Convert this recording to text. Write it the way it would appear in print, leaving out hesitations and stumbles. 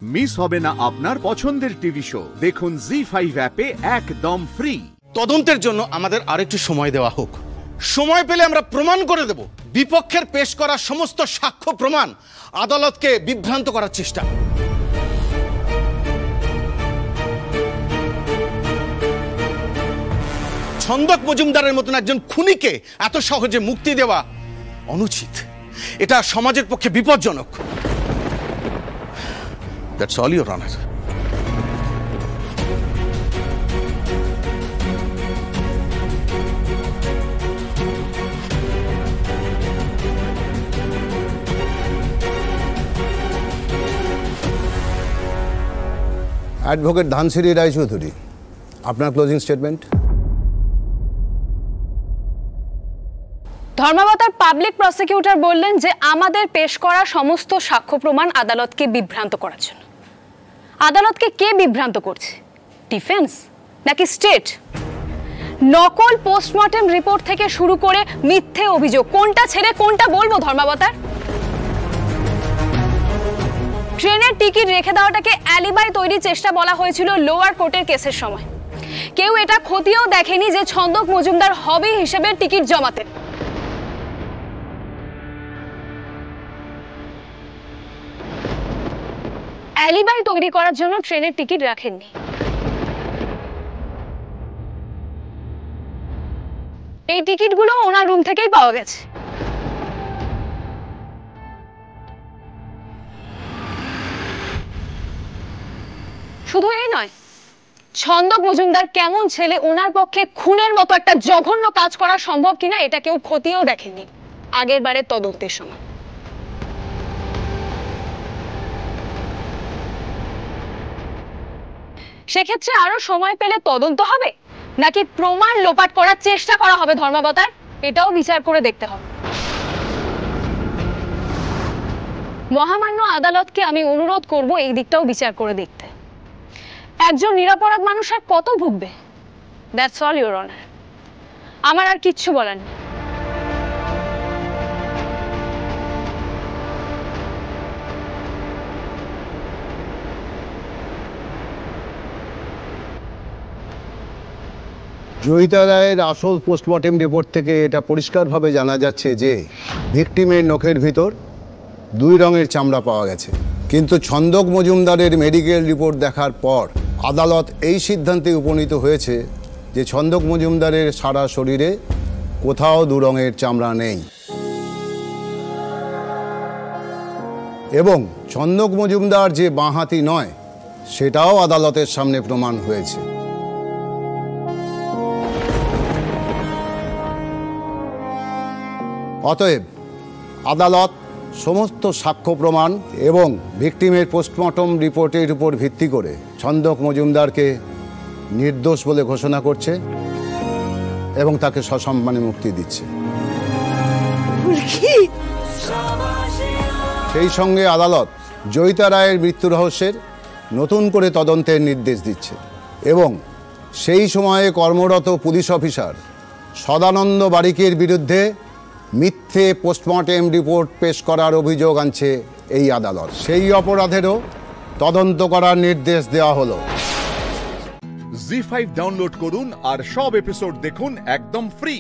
Miss হবে না আপনার পছন্দের টিভি শো। দেখুন জি5 অ্যাপে একদম ফ্রি। তদন্তের জন্য আমাদের আরেকটু সময় দেওয়া হোক। সময় পেলে আমরা প্রমাণ করে দেব বিপক্ষের পেশ করা সমস্ত সাক্ষ্য প্রমাণ আদালতকে বিভ্রান্ত করার চেষ্টা। ছন্দক মজুমদারের মতন একজন খুনিকে এত সহজে মুক্তি দেওয়া অনুচিত। এটা সমাজের পক্ষে বিপজ্জনক। That's all, Your Honor. Advocate Dhansiri Roychowdhury, আপনার ক্লোজিং স্টেটমেন্ট। ধর্মাবতার পাবলিক প্রসিকিউটর বললেন যে আমাদের পেশ করা সমস্ত সাক্ষ্য প্রমাণ আদালতকে বিভ্রান্ত করার জন্য। আদালতকে কে বিভ্রান্ত করছে, ডিফেন্স নাকি স্টেট? নকল পোস্টমর্টেম রিপোর্ট থেকে শুরু করে মিথ্যে অভিযোগ, কোনটা ছেড়ে কোনটা বলবো ধর্মাবতার? ট্রেনের টিকিট রেখে দেওয়াটাকে অ্যালিবাই তৈরির চেষ্টা বলা হয়েছিল লোয়ার কোর্টের কেসের সময়। কেউ এটা খতিয়েও দেখেনি যে ছন্দক মজুমদার হবি হিসেবে টিকিট জমাতেন। অ্যালিবাই তৈরি করার জন্য ট্রেনের টিকিট রাখেননি। এই টিকিটগুলো ওনার রুম থেকেই পাওয়া গেছে। শুধু এই নয়, ছন্দক মজুমদার কেমন ছেলে, ওনার পক্ষে খুনের মতো একটা জঘন্য কাজ করা সম্ভব কিনা এটা কেউ খতিয়েও দেখেননি আগের বারের তদন্তের সময়। সেক্ষেত্রে আরো সময় পেলে তদন্ত হবে নাকি প্রমাণ লোপাট করার চেষ্টা করা হবে ধর্মাবতার, এটাও বিচার করে দেখতে হবে। মহামান্য আদালতকে আমি অনুরোধ করব এই দিকটাও বিচার করে দেখতে। একজন নিরপরাধ মানুষ আর কত ভুগবে? That's all, your honour. আমার আর কিচ্ছু বলার নেই। জয়িতা রায়ের আসল পোস্টমর্টেম রিপোর্ট থেকে এটা পরিষ্কারভাবে জানা যাচ্ছে যে ভিকটিমের নখের ভিতর 2 রঙের চামড়া পাওয়া গেছে। কিন্তু ছন্দক মজুমদারের মেডিকেল রিপোর্ট দেখার পর আদালত এই সিদ্ধান্তে উপনীত হয়েছে যে ছন্দক মজুমদারের সারা শরীরে কোথাও 2 রঙের চামড়া নেই এবং ছন্দক মজুমদার যে বাঁহাতি নয় সেটাও আদালতের সামনে প্রমাণ হয়েছে। অতএব আদালত সমস্ত সাক্ষ্য প্রমাণ এবং ভিকটিমের পোস্টমর্টম রিপোর্টের উপর ভিত্তি করে ছন্দক মজুমদারকে নির্দোষ বলে ঘোষণা করছে এবং তাকে সসম্মানে মুক্তি দিচ্ছে। সেই সঙ্গে আদালত জয়িতা রায়ের মৃত্যু রহস্যের নতুন করে তদন্তের নির্দেশ দিচ্ছে এবং সেই সময়ে কর্মরত পুলিশ অফিসার সদানন্দ বারিকের বিরুদ্ধে মিথ্যে পোস্টমর্টেম রিপোর্ট পেশ করার অভিযোগ আনছে এই আদালত। সেই অপরাধেরও তদন্ত করার নির্দেশ দেওয়া হলো। জি5 ডাউনলোড করুন আর সব এপিসোড দেখুন একদম ফ্রি।